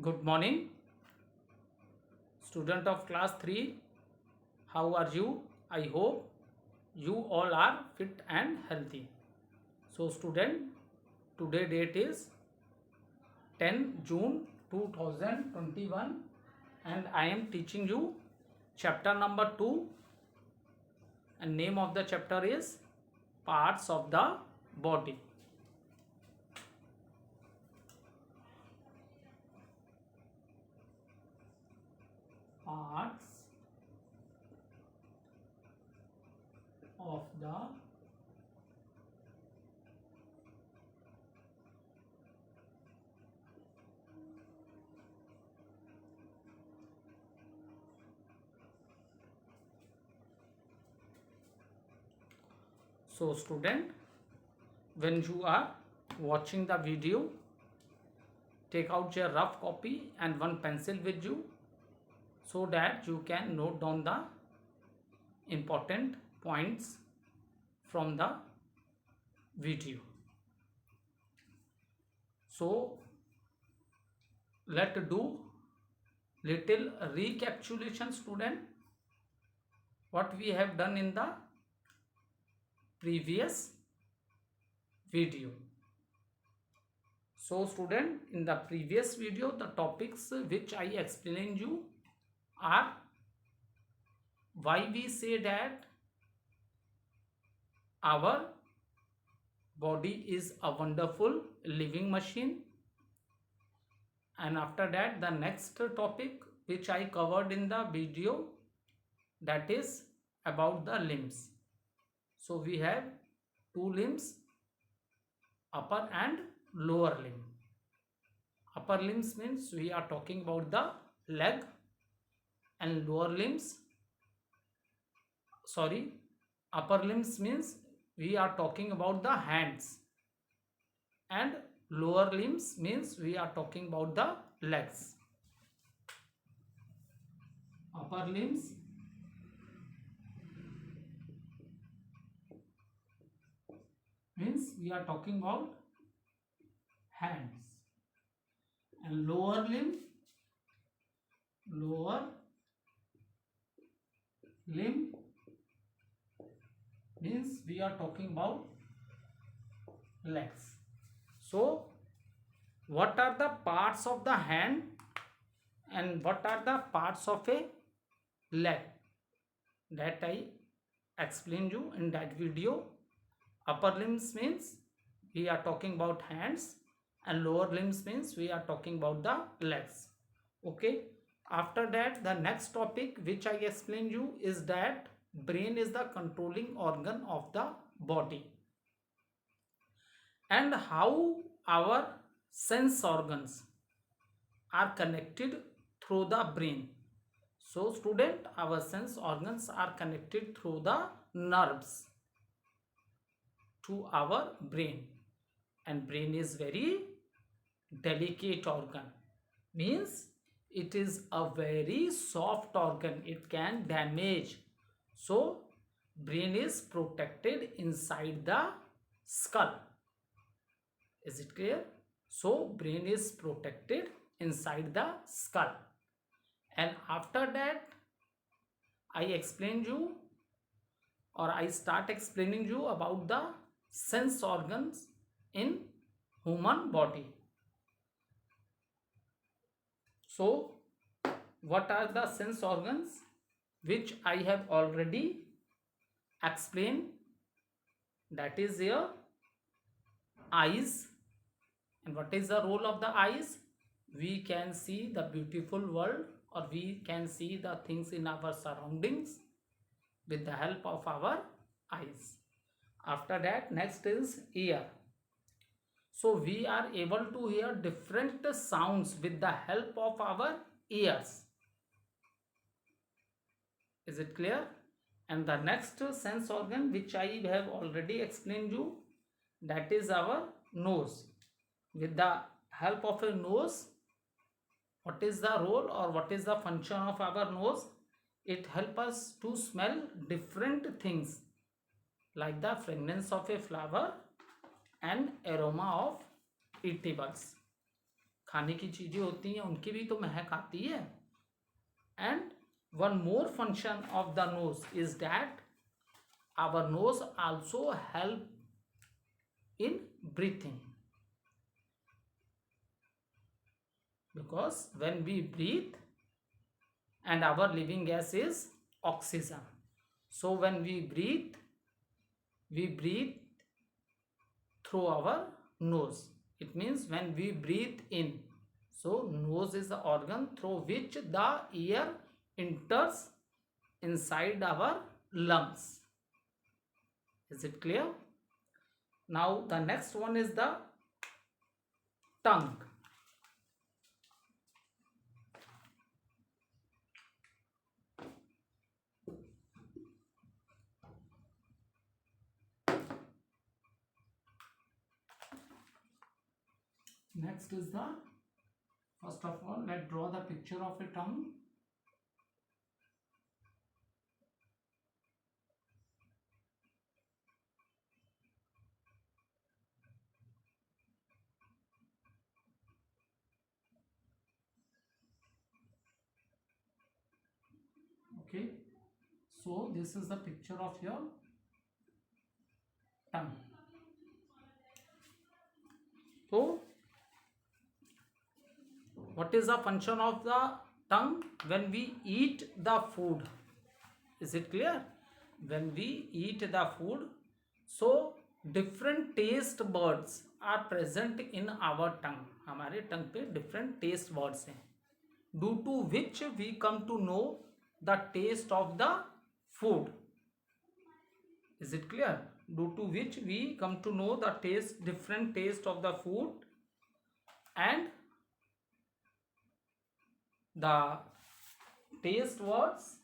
Good morning, student of class 3. How are you? I hope you all are fit and healthy. So, student, today date is 10 June 2021 and I am teaching you chapter number 2 and name of the chapter is Parts of the Body. Parts of the So student, when you are watching the video, take out your rough copy and one pencil with you so that you can note down the important points from the video. So let's do little recapitulation, student, what we have done in the previous video. So student, in the previous video the topics which I explained you are why we say that our body is a wonderful living machine, and after that the next topic which I covered in the video, that is about the limbs. So we have two limbs, upper and lower limb. Upper limbs means we are talking about the leg, and lower limbs, upper limbs means we are talking about the hands, and lower limbs means we are talking about the legs. Upper limbs means we are talking about hands, and lower limb means we are talking about legs. So what are the parts of the hand and what are the parts of a leg, that I explained you in that video. Upper limbs means we are talking about hands, and lower limbs means we are talking about the legs. Okay, after that the next topic which I explained you is that brain is the controlling organ of the body, and how our sense organs are connected through the brain. So student, our sense organs are connected through the nerves to our brain, and brain is very delicate organ, means it is a very soft organ, it can damage. So brain is protected inside the skull. Is it clear? So brain is protected inside the skull, and after that I explained you, or I start explaining you about the sense organs in human body. So what are the sense organs which I have already explained? That is your eyes. And what is the role of the eyes? We can see the beautiful world, or we can see the things in our surroundings with the help of our eyes. After that, next is ear. So we are able to hear different sounds with the help of our ears. Is it clear? And the next sense organ which I have already explained you, that is our nose. With the help of a nose, what is the role or what is the function of our nose? It helps us to smell different things like the fragrance of a flower and aroma of eatables, खाने की चीज़ें होती हैं उनकी भी तो महक आती है. And one more function of the nose is that our nose also help in breathing, because when we breathe, and our living gas is oxygen, so when we breathe through our nose. It means when we breathe in, so nose is the organ through which the air enters inside our lungs. Is it clear? Now the next one is the tongue. Next is the, first of all, let's draw the picture of a tongue. Okay, so this is the picture of your tongue. So what is the function of the tongue when we eat the food? Is it clear? When we eat the food, so different taste buds are present in our tongue. हमारे tongue पे different taste buds हैं, due to which we come to know the taste of the food. Is it clear? Due to which we come to know the taste, different taste of the food, and the taste words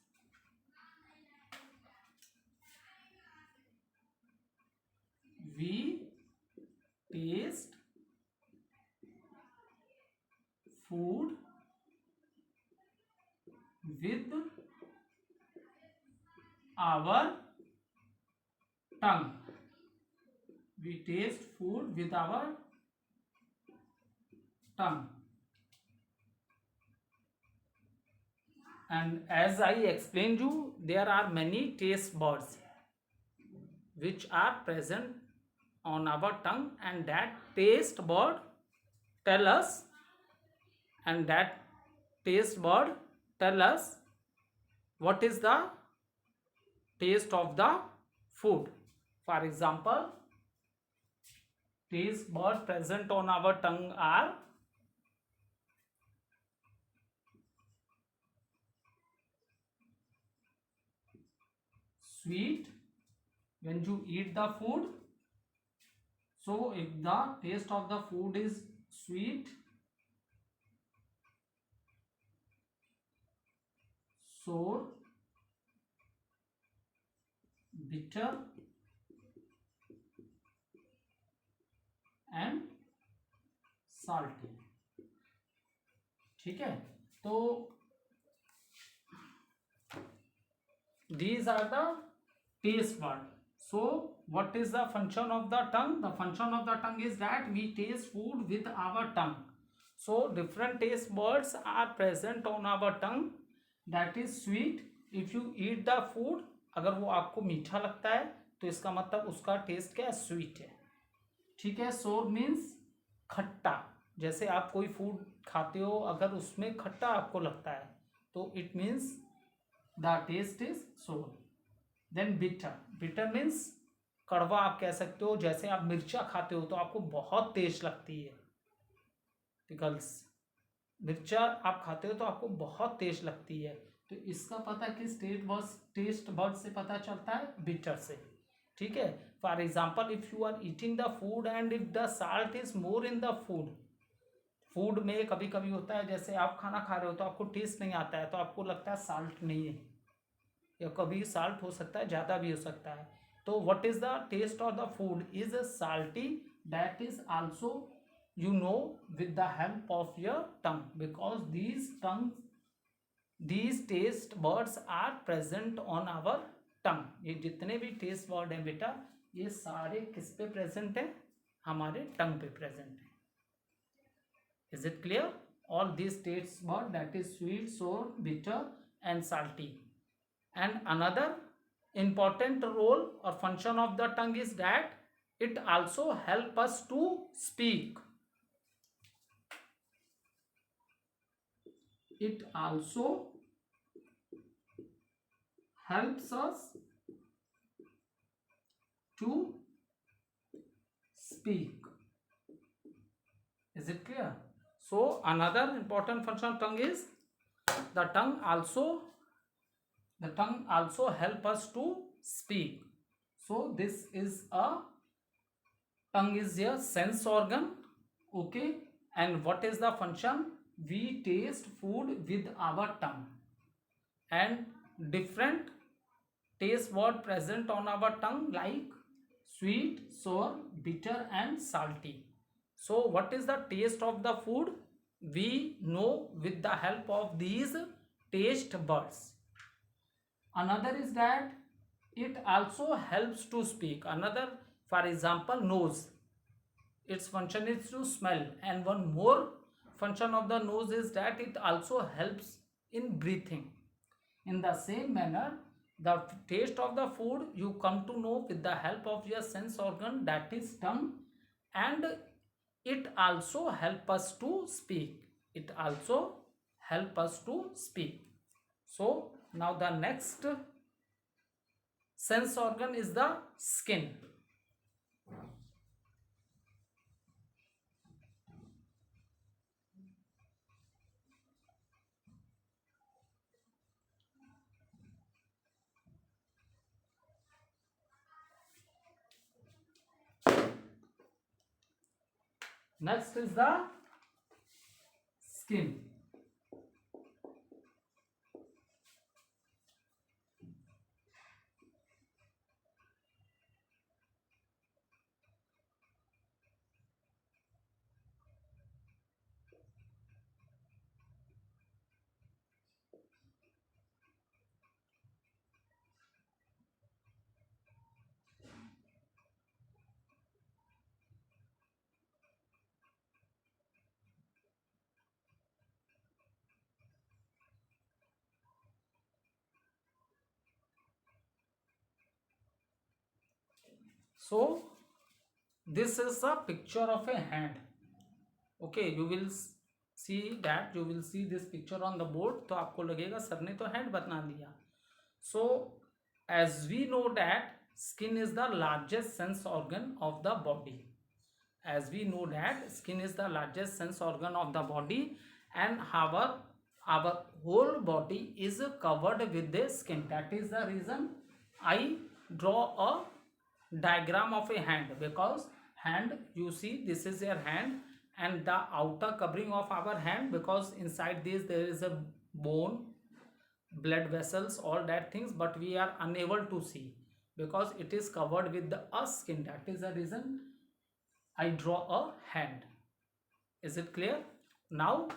we taste food with our tongue. We taste food with our tongue. And as I explained you, there are many taste buds which are present on our tongue, and that taste bud tell us, and that taste bud tell us what is the taste of the food. For example, taste buds present on our tongue are sweet. When you eat the food, so if the taste of the food is sweet, sour, bitter and salty. ठीक है, तो these are the taste bud. So what is the function of the tongue? The function of the tongue is that we taste food with our tongue. So different taste buds are present on our tongue. That is sweet. If you eat the food, अगर वो आपको मीठा लगता है तो इसका मतलब उसका टेस्ट क्या है? स्वीट है. ठीक है. सोर मीन्स खट्टा. जैसे आप कोई फूड खाते हो, अगर उसमें खट्टा आपको लगता है तो it means the taste is sour. Then bitter. Bitter means कड़वा आप कह सकते हो. जैसे आप मिर्चा खाते हो तो आपको बहुत तेज लगती है. पिकल्स, मिर्चा आप खाते हो तो आपको बहुत तेज लगती है. तो इसका पता किस टेस्ट बर्ड से पता चलता है? बिटर से. ठीक है. For example, if you are eating the food and if the salt is more in the food में कभी कभी होता है, जैसे आप खाना खा रहे हो तो आपको टेस्ट नहीं आता है तो आपको लगता है साल्ट नहीं है, या कभी साल्ट हो सकता है, ज़्यादा भी हो सकता है. तो what is the taste of the food is salty. That is also you know with the help of your tongue, because these taste buds are present on our tongue. ये जितने भी टेस्ट बर्ड हैं बेटा, ये सारे किस पे present है? हमारे टंग पे प्रेजेंट है. Is it clear? All these taste bud, that is sweet, sour, bitter and salty. And another important role or function of the tongue is that it also help us to speak. It also helps us to speak. Is it clear? So another important function of tongue is the tongue also help us to speak. So this is a tongue is a sense organ. Okay, and what is the function? We taste food with our tongue, and different taste word present on our tongue like sweet, sour, bitter and salty. So what is the taste of the food? We know with the help of these taste buds. Another is that it also helps to speak. Another, for example, nose, its function is to smell, and one more function of the nose is that it also helps in breathing. In the same manner, the taste of the food you come to know with the help of your sense organ, that is tongue, and it also help us to speak. It also help us to speak. So now the next sense organ is the skin. Next is the skin. So this is a picture of a hand. Okay, you will see that, you will see this picture on the board. तो आपको लगेगा sir ने तो hand बना दिया. So as we know that skin is the largest sense organ of the body. As we know that skin is the largest sense organ of the body, and our whole body is covered with the skin. That is the reason I draw a diagram of a hand, because hand, you see this is your hand, and the outer covering of our hand, because inside this there is a bone, blood vessels, all that things, but we are unable to see because it is covered with the skin. That is the reason I draw a hand. Is it clear? Now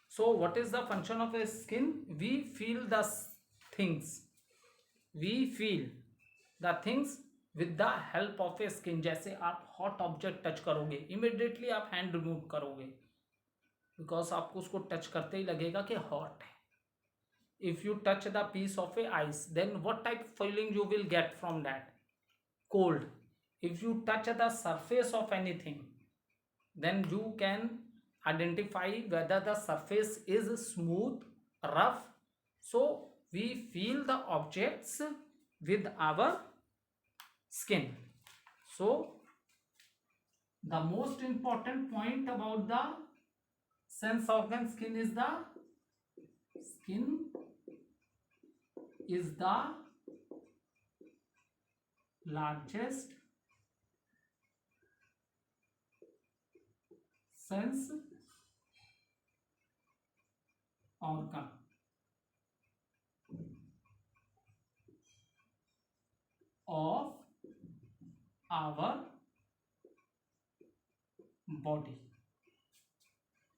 so what is the function of a skin? We feel the things. We feel the things with the help of a skin. जैसे आप hot object touch करोगे, immediately आप hand remove करोगे, because आपको उसको touch करते ही लगेगा कि hot है. If you touch the piece of a ice, then what type of feeling you will get from that? Cold. If you touch the surface of anything, then you can identify whether the surface is smooth, rough. So we feel the objects with our skin. So the most important point about the sense organ skin is the largest sense organ of our body.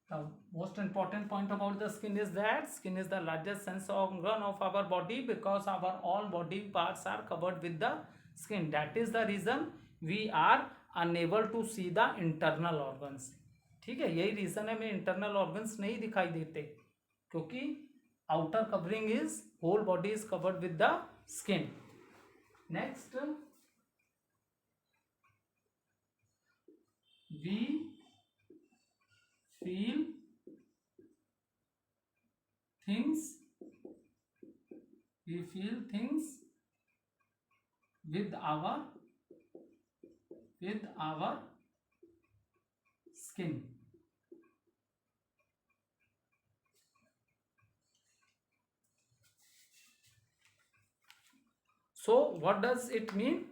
The most important point about the skin is that skin is the largest sense organ of our body, because our all body parts are covered with the skin. That is the reason we are unable to see the internal organs. ठीक है, यही reason है हमें internal organs नहीं दिखाई देते, क्योंकि outer covering is whole body is covered with the skin. Next, we feel things with our skin। So what does it mean?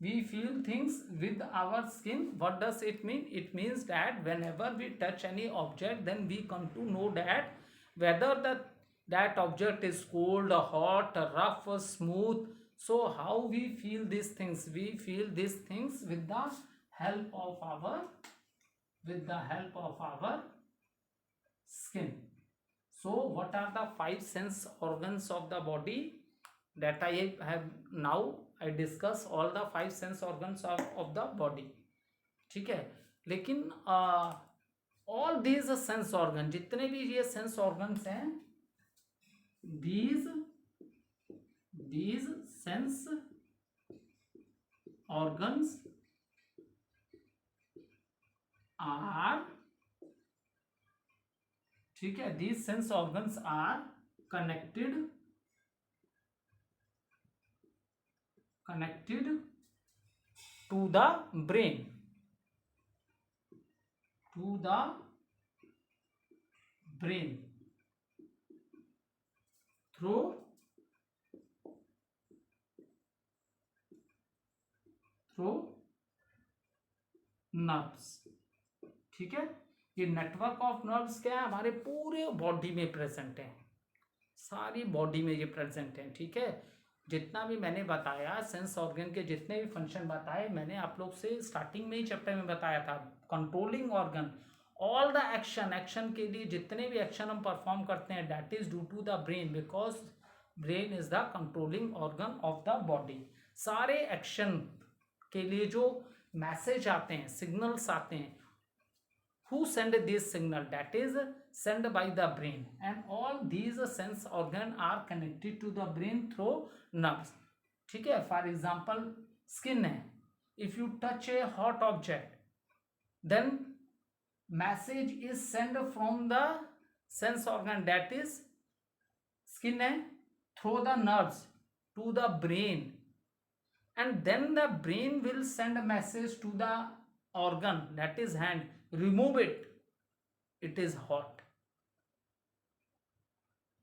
We feel things with our skin. What does it mean? It means that whenever we touch any object, then we come to know that whether that object is cold, hot, rough, smooth. So how we feel these things? We feel these things with the help of our skin. So what are the 5 sense organs of the body that I have now? I discuss all the 5 sense organs of the body। ठीक है, लेकिन all these sense organ, जितने भी ये sense organs हैं, these sense organs are, ठीक है, these sense organs are connected to the brain, through nerves। ठीक है, ये नेटवर्क ऑफ नर्व्स क्या है, हमारे पूरे बॉडी में प्रेजेंट है, सारी बॉडी में ये प्रेजेंट है। ठीक है, जितना भी मैंने बताया सेंस ऑर्गन के जितने भी फंक्शन बताए, मैंने आप लोग से स्टार्टिंग में ही चैप्टर में बताया था। Controlling organ, all the action के लिए जितने भी एक्शन हम परफॉर्म करते हैं, that is due to the brain, because brain is the controlling organ of the body. सारे एक्शन के लिए जो मैसेज आते हैं, सिग्नल्स आते हैं, who send this signal? That is sent by the brain, and all these sense organ are connected to the brain through nerves। ठीक है, for example skin है, if you touch a hot object, then message is sent from the sense organ, that is skin है, through the nerves to the brain, and then the brain will send a message to the organ, that is hand, remove it, it is hot।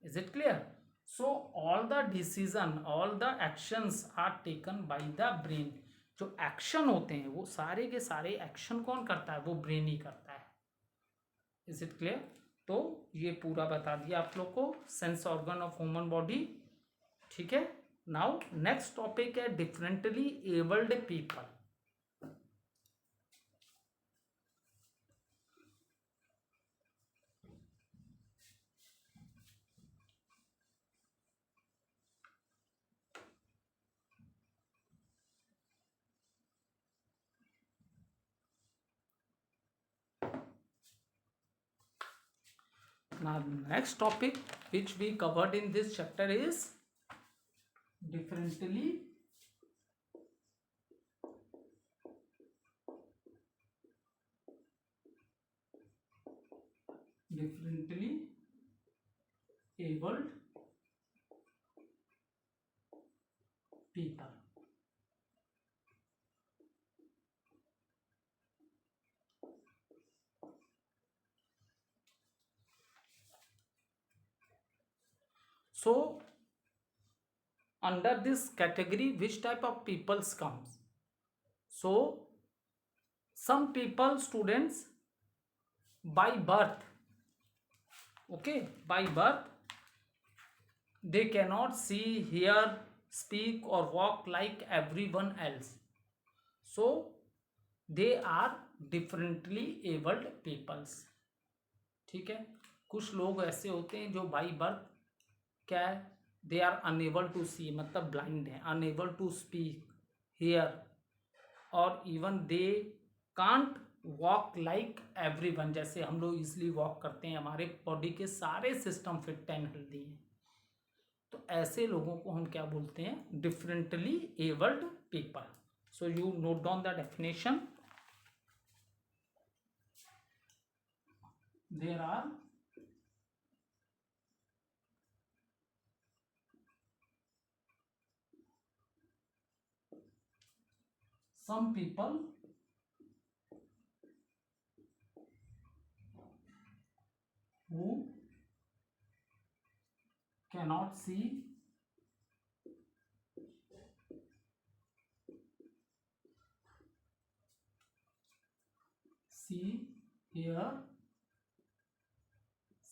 is it clear? So all the decision, all the actions are taken by the brain। जो action होते हैं वो सारे के सारे action कौन करता है, वो ब्रेन ही करता है। Is it clear? तो ये पूरा बता दिया आप लोग को sense organ of human body. ठीक है, नाउ नेक्स्ट टॉपिक है differently abled people. Now next topic which we covered in this chapter is differently abled people। So under this category which type of peoples comes? So some people, students, by birth, okay, by birth they cannot see, hear, speak or walk like everyone else, so they are differently abled peoples। ठीक है, कुछ लोग ऐसे होते हैं जो by birth क्या है, दे आर अनेबल टू सी, मतलब ब्लाइंड है, अनेबल टू स्पीक, हेयर और even they can't walk like everyone, जैसे हम लोग इजली वॉक करते हैं, हमारे बॉडी के सारे सिस्टम फिट एंड हेल्दी हैं, तो ऐसे लोगों को हम क्या बोलते हैं, differently abled people. So you note down the definition. There are some people who cannot see, hear,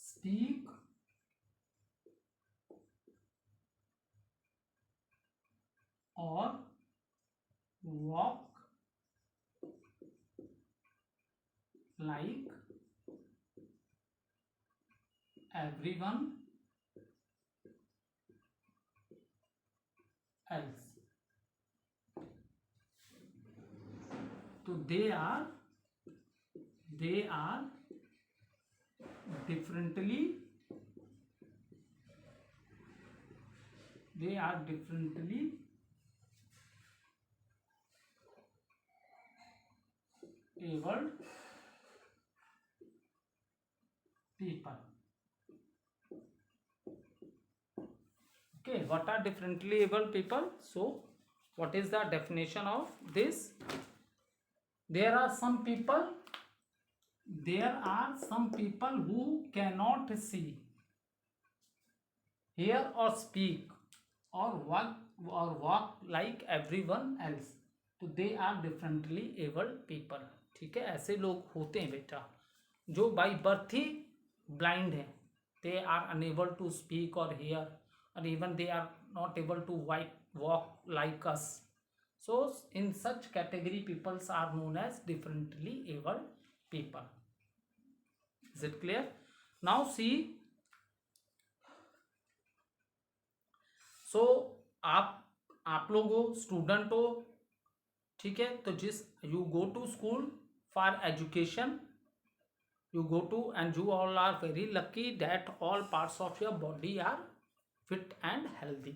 speak, or walk like everyone else. So they are differently abled people. Okay, what are differently abled people? So what is the definition of this? There are some people who cannot see, hear or speak, or walk like everyone else. तो they are differently abled people. ठीक है, ऐसे लोग होते हैं बेटा जो by birth ही ब्लाइंड है. They are unable to speak और हेयर, और even they are not able to walk like us. So in such category peoples are known as differently abled people. Is it clear? Now see, so आप लोग हो, student हो, ठीक है, तो जिस you go to school for education, you go to, and you all are very lucky that all parts of your body are fit and healthy.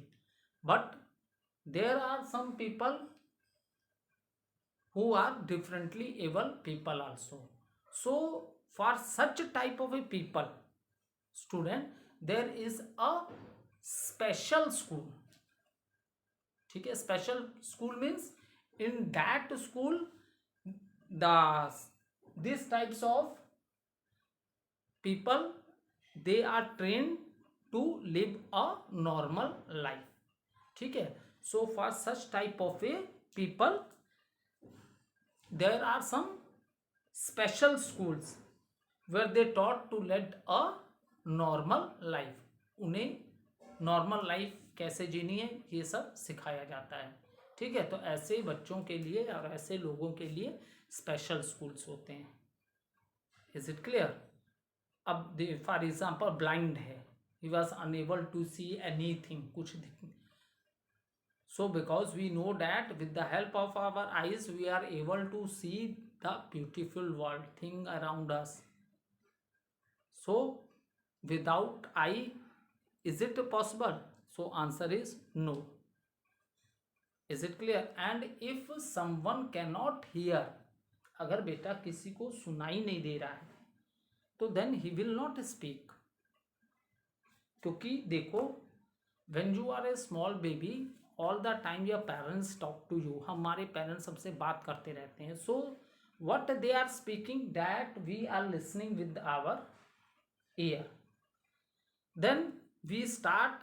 But there are some people who are differently able people also. So for such type of a people, student, there is a special school. ठीक है, special school means in that school these types of people, they are trained to live a normal life. ठीक है, so for such type of a people there are some special schools where they taught to lead a normal life. उन्हें normal life कैसे जीनी है ये सब सिखाया जाता है. ठीक है, तो ऐसे बच्चों के लिए और ऐसे लोगों के लिए स्पेशल स्कूल्स होते हैं. Is it clear? अब फॉर एग्जाम्पल ब्लाइंड है, he was unable to see anything, कुछ दिख. So because we know that with the help of our eyes we are able to see the beautiful world thing around us. So without eye is it possible? So answer is no. Is it clear? And if someone cannot hear, अगर बेटा किसी को सुनाई नहीं दे रहा है तो then he will not speak. क्योंकि देखो, when you are a small baby, all the time your parents talk to you. हमारे पेरेंट्स हमसे बात करते रहते हैं. So what they are speaking, that we are listening with our ear. Then we start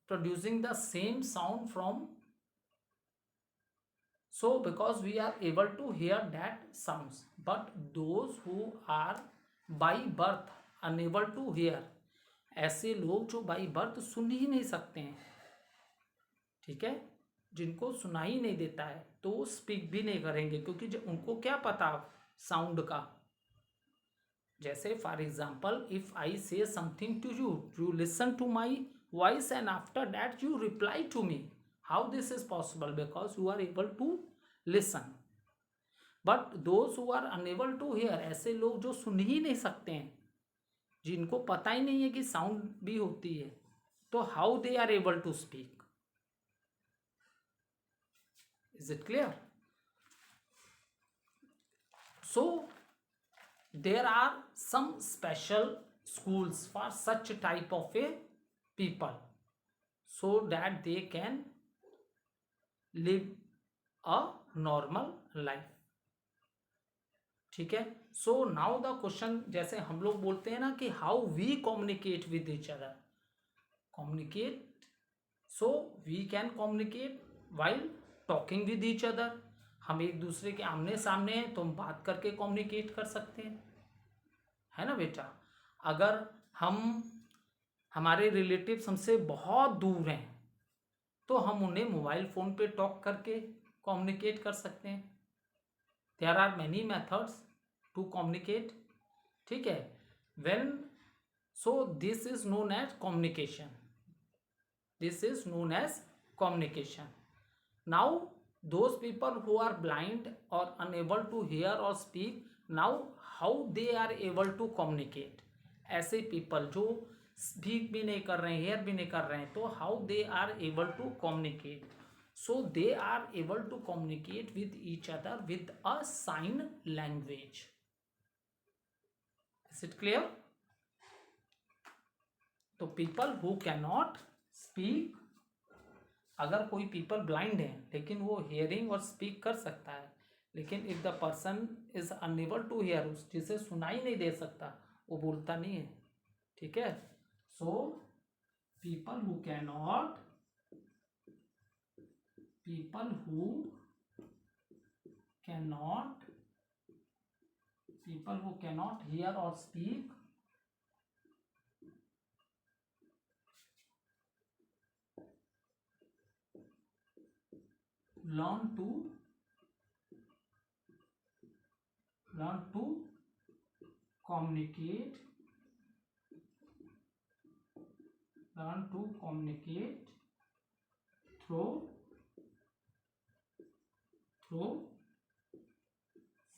producing the same sound from, so because we are able to hear that sounds. But those who are by birth unable to hear, ऐसे लोग जो by birth सुन ही नहीं सकते हैं, ठीक है, जिनको सुना ही नहीं देता है, तो वो स्पीक भी नहीं करेंगे, क्योंकि उनको क्या पता साउंड का. जैसे for example, if I say something to you, you listen to my voice and after that you reply to me. How this is possible? Because you are able to listen. But those who are unable to hear, ऐसे लोग जो सुन ही नहीं सकते हैं, जिनको पता ही नहीं है कि साउंड भी होती है, तो how they are able to speak? Is it clear? So there are some special schools for such type of a people, so that they can live a normal life. ठीक है. सो नाउ द क्वेश्चन, जैसे हम लोग बोलते हैं ना कि how we communicate with each other, communicate, so we can communicate while talking with each other. हम एक दूसरे के आमने सामने हैं तो हम बात करके कम्युनिकेट कर सकते हैं, है ना बेटा. अगर हम, हमारे रिलेटिव्स हमसे बहुत दूर हैं, तो हम उन्हें मोबाइल फ़ोन पे टॉक करके कम्युनिकेट कर सकते हैं. There are many methods to communicate. ठीक है. When, so this is known as communication, this is known as communication. Now those people who are blind or unable to hear or speak, now how they are able to communicate? ऐसे people जो speak भी नहीं कर रहे हैं, hear भी नहीं कर रहे हैं, तो how they are able to communicate? So they are able to communicate with each other with a sign language. Is it clear? तो people who cannot speak, अगर कोई पीपल ब्लाइंड है लेकिन वो हियरिंग और स्पीक कर सकता है, लेकिन if the person is unable to hear, जिसे सुनाई नहीं दे सकता, वो बोलता नहीं है. ठीक है. So people who cannot, people who cannot, people who cannot here और speak, learn to communicate, learn to communicate through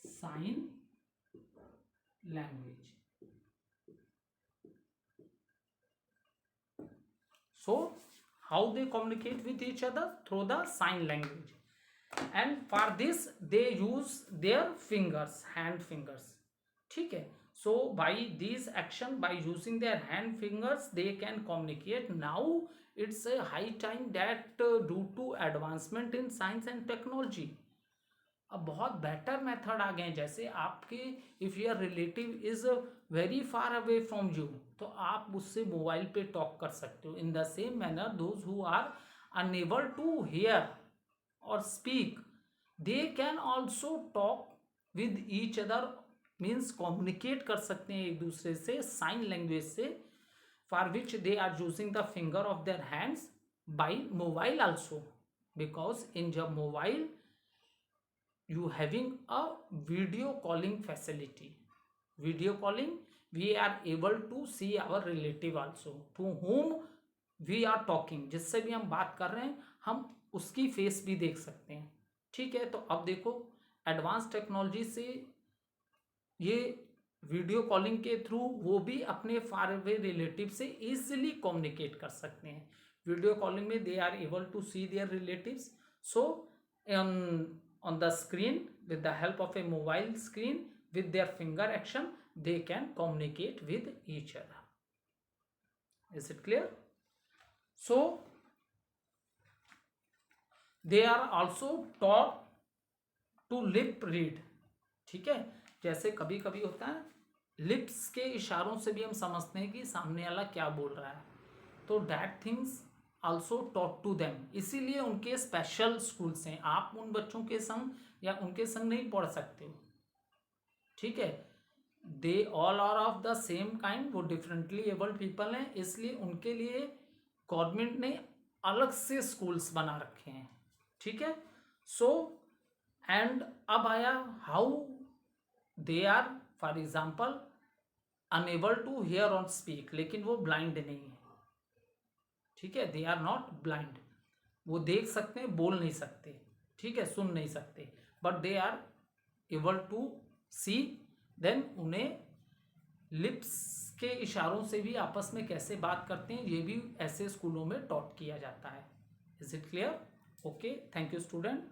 sign language. So how they communicate with each other? Through the sign language. And for this they use their fingers, hand fingers. ठीक है. So by this action, by using their hand fingers, they can communicate. Now it's a high time that due to advancement in science and technology, अब बहुत better method आ गए हैं. जैसे आपके, if your relative is very far away from you, तो आप उससे mobile पे टॉक कर सकते हो. In the same manner those who are unable to hear और speak, they can also talk with each other, means communicate कर सकते हैं एक दूसरे से साइन लैंग्वेज से, for which they are using the finger of their hands by mobile also. Because in जब mobile you having a video calling facility, video calling, we are able to see our relative also, to whom we are talking, जिससे भी हम बात कर रहे हैं हम उसकी फेस भी देख सकते हैं. ठीक है. तो अब देखो एडवांस टेक्नोलॉजी से ये वीडियो कॉलिंग के थ्रू वो भी अपने फार अवे रिलेटिव से इजीली कम्युनिकेट कर सकते हैं. वीडियो कॉलिंग में they are able to see their relatives. So on the screen, with the help of a mobile screen, with their finger action, they can communicate with each other. Is it clear? So they are also taught to lip read. ठीक है. जैसे कभी कभी होता है lips के इशारों से भी हम समझते हैं कि सामने वाला क्या बोल रहा है, तो that things also taught to them. इसीलिए उनके स्पेशल स्कूल्स हैं. आप उन बच्चों के संग या उनके संग नहीं पढ़ सकते हो. ठीक है. They all are of the same kind, वो डिफरेंटली एबल्ड पीपल हैं, इसलिए उनके लिए गवर्नमेंट ने अलग से स्कूल्स बना रखे हैं. ठीक है. सो एंड अब आया how they are, for example unable to hear और स्पीक, लेकिन वो ब्लाइंड नहीं है. ठीक है. दे आर नॉट ब्लाइंड, वो देख सकते हैं, बोल नहीं सकते. ठीक है. सुन नहीं सकते, but they are able to see, then उन्हें लिप्स के इशारों से भी आपस में कैसे बात करते हैं ये भी ऐसे स्कूलों में टॉट किया जाता है। Is it clear? Okay, thank you student.